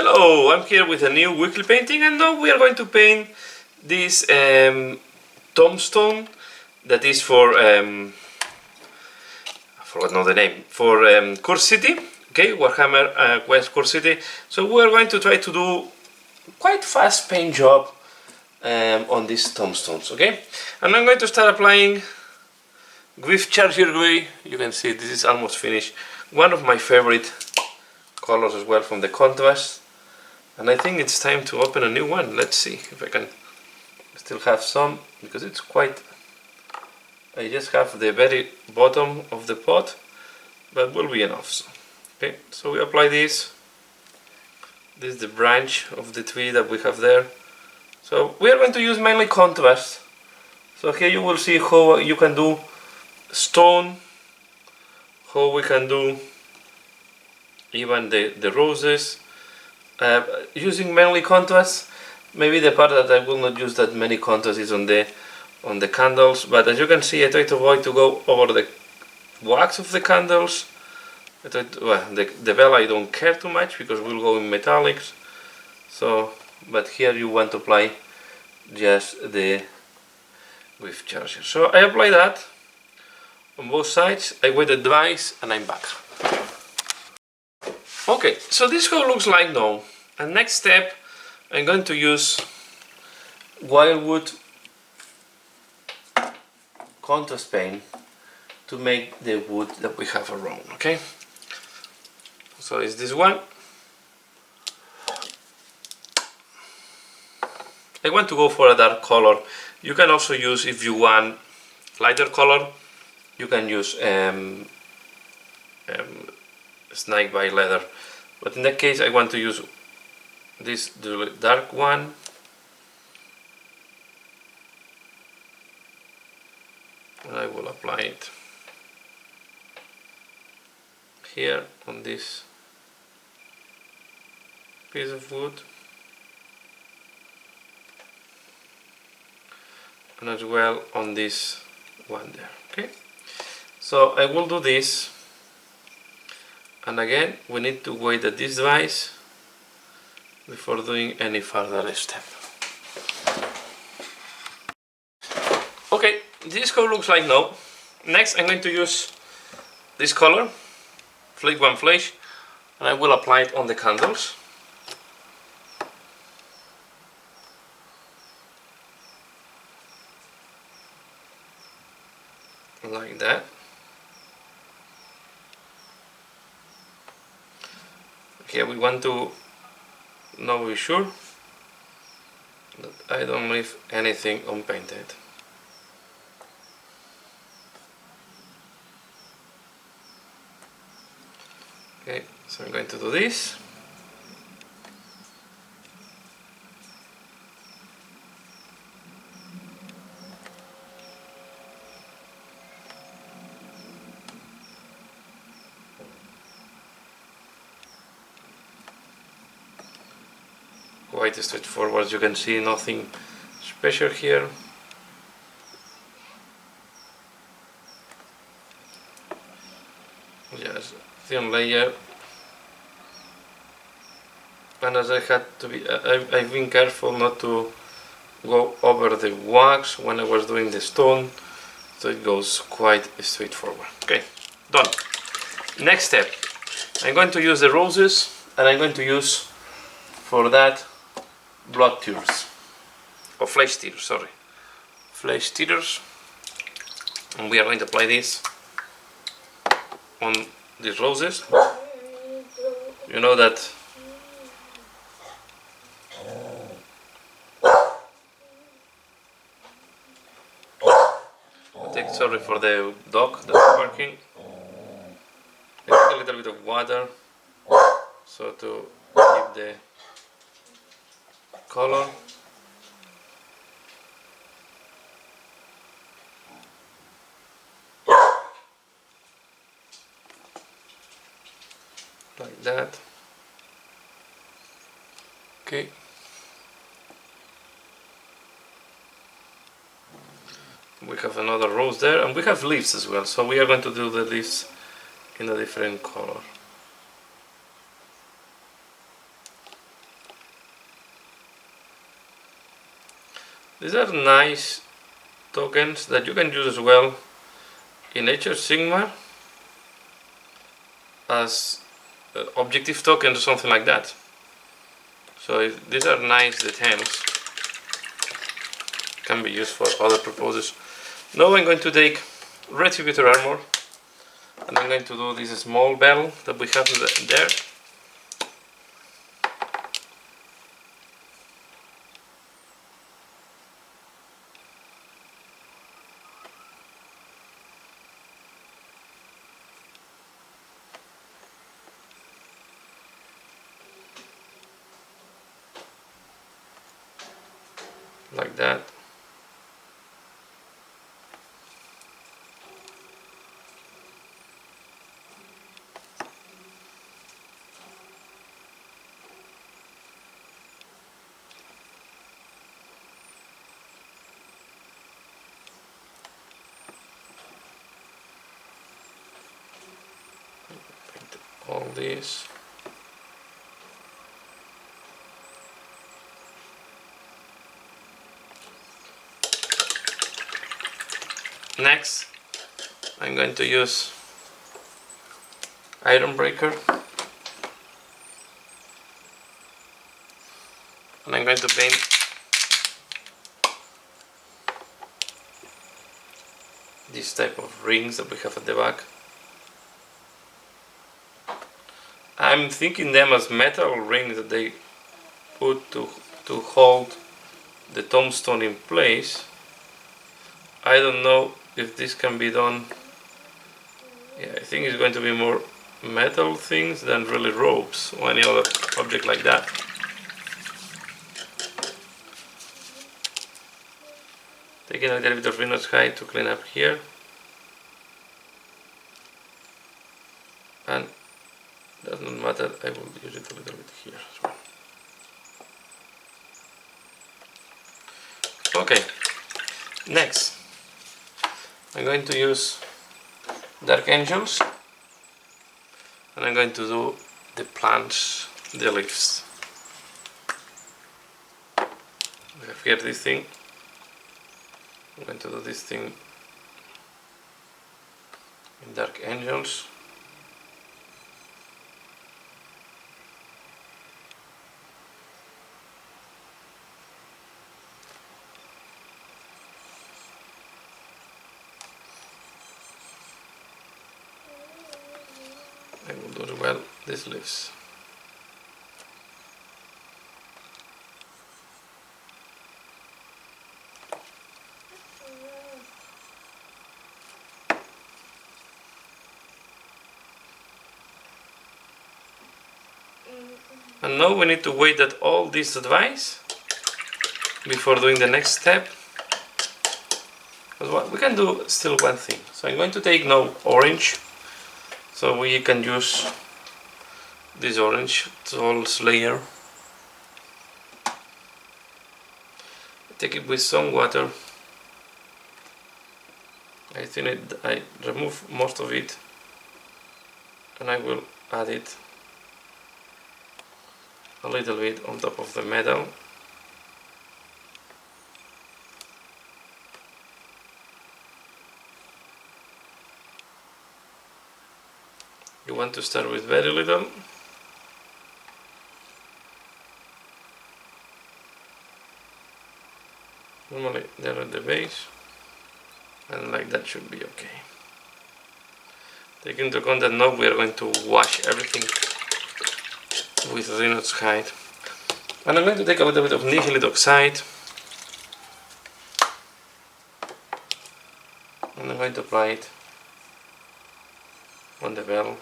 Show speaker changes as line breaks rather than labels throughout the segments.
Hello, I'm here with a new weekly painting, and now we are going to paint this tombstone that is for I forgot now the name, for Curse City, okay, Warhammer West Curse City. So we are going to try to do quite fast paint job on these tombstones, okay? And I'm going to start applying with Charger Grey. You can see this is almost finished. One of my favorite colors as well from the contrast. And I think it's time to open a new one. Let's see if I can still have some, because it's quite... I just have the very bottom of the pot, but will be enough. So, okay, so we apply this. This is the branch of the tree that we have there. So we are going to use mainly contrast. So here you will see how you can do stone, how we can do even the roses, using mainly contrast. Maybe the part that I will not use that many contrast is on the candles, but as you can see, I try to avoid to go over the wax of the candles. I try to, well, the bell I don't care too much because we'll go in metallics. So, but here you want to apply just the with charger. So I apply that on both sides. I wait it dries and I'm back. Okay, so this is how it looks like now. And next step, I'm going to use wildwood contrast paint to make the wood that we have around, okay? So it's this one. I want to go for a dark color. You can also use, if you want lighter color, you can use snake by leather. But in that case I want to use this dark one. And I will apply it here on this piece of wood, and as well on this one there, okay? So I will do this, and again we need to wait that this dries before doing any further step. Okay, this is how it looks like now. Next I'm going to use this color, Flick One Flash, and I will apply it on the candles. Like that. Here we want to know be sure that I don't leave anything unpainted. Okay, so I'm going to do this. Quite straightforward, as you can see, nothing special here. Just thin layer. And as I had to be, I've been careful not to go over the wax when I was doing the stone, so it goes quite straightforward. Okay, done. Next step, I'm going to use the roses, and I'm going to use for that blood tears, or flesh tears, sorry, flesh tears, and we are going to apply this on these roses. You know that sorry for the dog that's barking. I put a little bit of water so to keep the color. Like that. Okay. We have another rose there, and we have leaves as well, so we are going to do the leaves in a different color. These are nice tokens that you can use as well in H Sigma as objective tokens or something like that. So these are nice details, can be used for other purposes. Now I'm going to take Retributor Armor, and I'm going to do this small bell that we have there. Like that. Paint all this. Next, I'm going to use Iron Breaker, and I'm going to paint this type of rings that we have at the back. I'm thinking them as metal rings that they put to hold the tombstone in place. I don't know if this can be done. Yeah, I think it's going to be more metal things than really ropes or any other object like that. Taking a little bit of Rhino's hide to clean up here. And does not matter, I will use it a little bit here as well. Okay, next I'm going to use Dark Angels, and I'm going to do the plants, the leaves. We have here this thing. I'm going to do this thing in Dark Angels. I will do well these leaves. And now we need to wait that all this dries before doing the next step. But we can do still one thing. So I'm going to take now orange. So we can use this orange Souls layer. Take it with some water. I think I remove most of it, and I will add it a little bit on top of the metal. You want to start with very little. Normally they're at the base, and like that should be okay. Take into account that now we are going to wash everything with Rhino's hide. And I'm going to take a little bit of Nihilid oxide, and I'm going to apply it on the bell.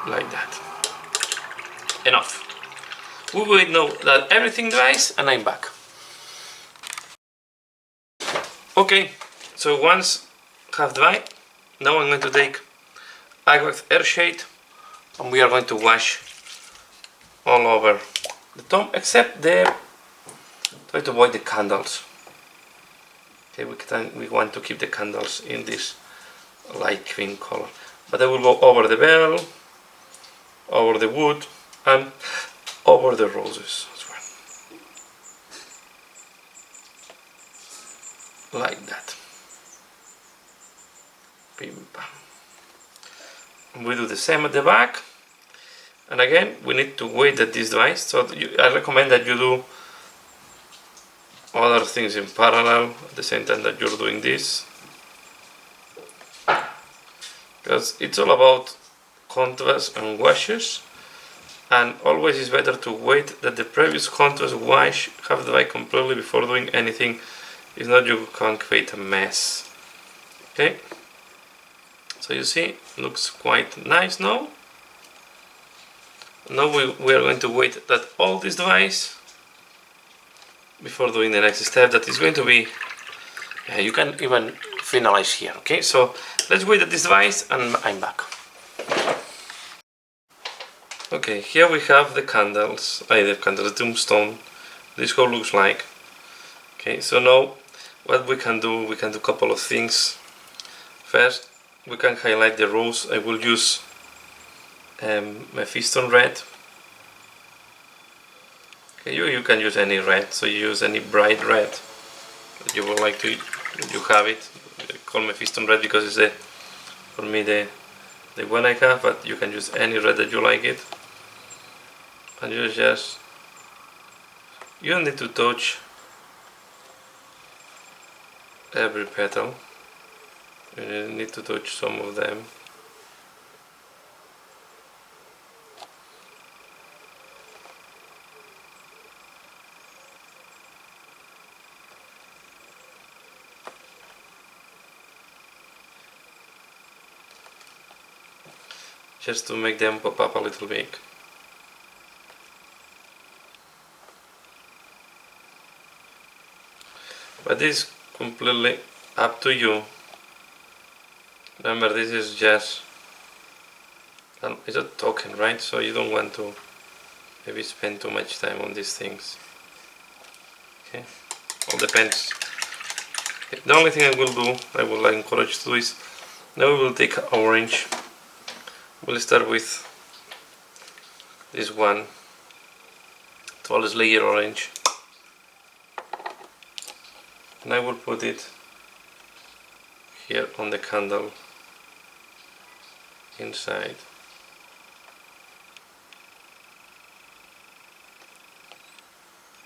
Like that. Enough. We will know that everything dries, and I'm back. Okay, so once half dried, now I'm going to take Aqueous Earthshade, and we are going to wash all over the tone, except try to avoid the candles. Okay, we want to keep the candles in this light cream color. But I will go over the bell, over the wood, and over the roses as well. Like that. Bim, bam. We do the same at the back. And again, we need to wait at this device. So I recommend that you do other things in parallel at the same time that you're doing this, because it's all about contrast and washes, and always is better to wait that the previous contrast wash have dried completely before doing anything. If not, you can create a mess. Okay, so you see, looks quite nice now. Now we are going to wait that all this dries before doing the next step, that is going to be, you can even finalize here. Okay, so let's wait that this dries and I'm back. Okay, here we have the candles, the tombstone. This how it looks like. Okay, so now what we can do a couple of things. First, we can highlight the rose. I will use Gravestone red. Okay, you can use any red, so you use any bright red that you would like to. You have it. I call Gravestone red because it's for me the one I have, but you can use any red that you like it. And you don't need to touch every petal. You need to touch some of them. Just to make them pop up a little bit. But this is completely up to you. Remember, this is just it's a token, right? So you don't want to maybe spend too much time on these things. Okay, all depends. Okay. The only thing I will do, I will encourage to do is, now we will take orange. We'll start with this one, tallest layer orange, and I will put it here on the candle inside.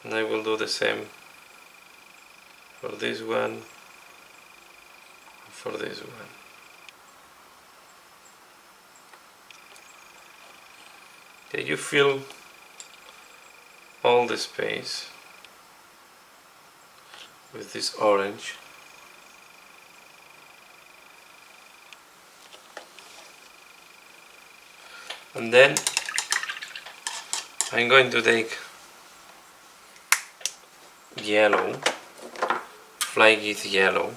And I will do the same for this one and for this one. Okay, you fill all the space with this orange. And then I'm going to take yellow, flaky yellow,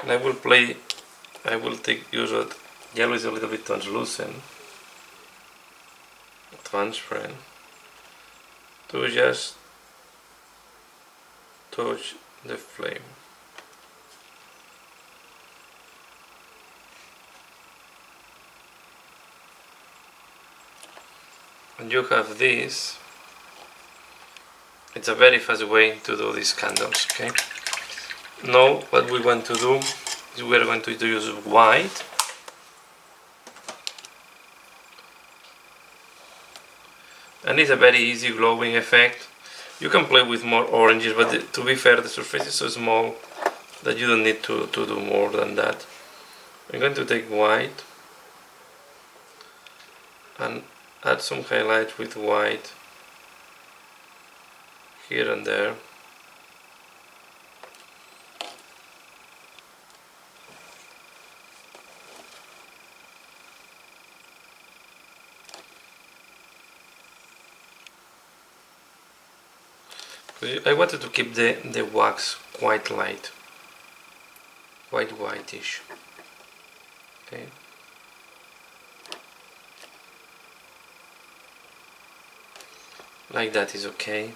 and I will use it. Yellow is a little bit translucent, transparent, to just touch the flame. And you have this. It's a very fast way to do these candles. Okay. Now what we want to do is we are going to use white. And it's a very easy glowing effect. You can play with more oranges, but to be fair, the surface is so small that you don't need to do more than that. I'm going to take white and add some highlight with white here and there. I wanted to keep the wax quite light, quite whitish. Okay. like that is okay.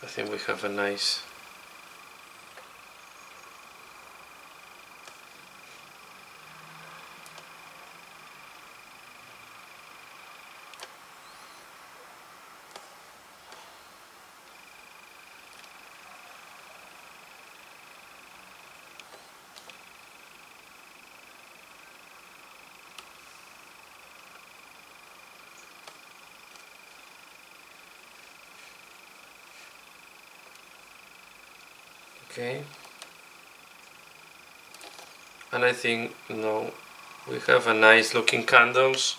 I think we have a nice okay. And I think now we have a nice looking candles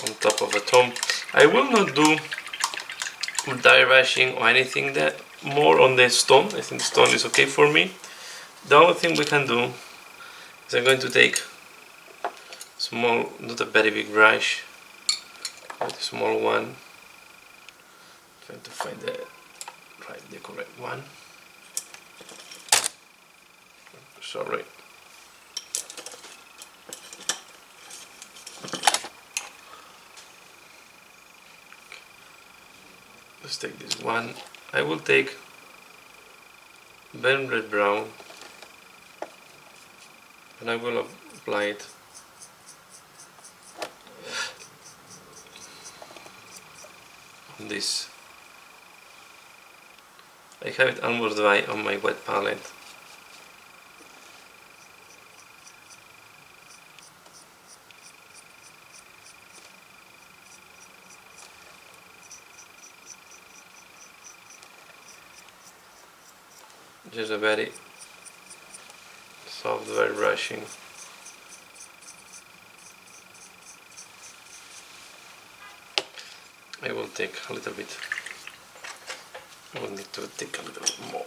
on top of a tomb. I will not do dye brushing or anything that more on the stone. I think stone is okay for me. The only thing we can do is I'm going to take small, not a very big brush, but a small one. Trying to find the correct one. Sorry. Let's take this one. I will take burnt red brown and I will apply it on this. I have it almost dry on my wet palette. Just a very soft dry brushing. I will take a little bit. I will need to take a little bit more.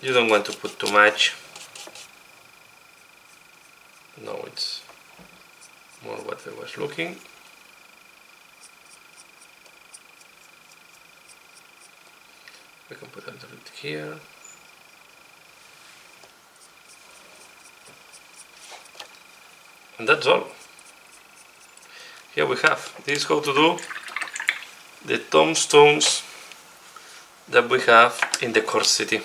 You don't want to put too much. No, it's more what I was looking. We can put a little bit here. And that's all. Here we have. This is how to do the tombstones that we have in the core city.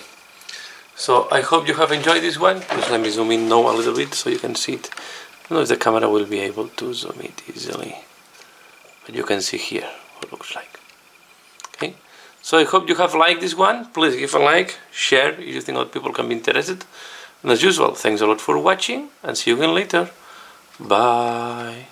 So I hope you have enjoyed this one. Just let me zoom in now a little bit so you can see it. I don't know if the camera will be able to zoom it easily, but you can see here what it looks like. Okay, so I hope you have liked this one. Please give a like, share if you think other people can be interested. And as usual, thanks a lot for watching and see you again later. Bye.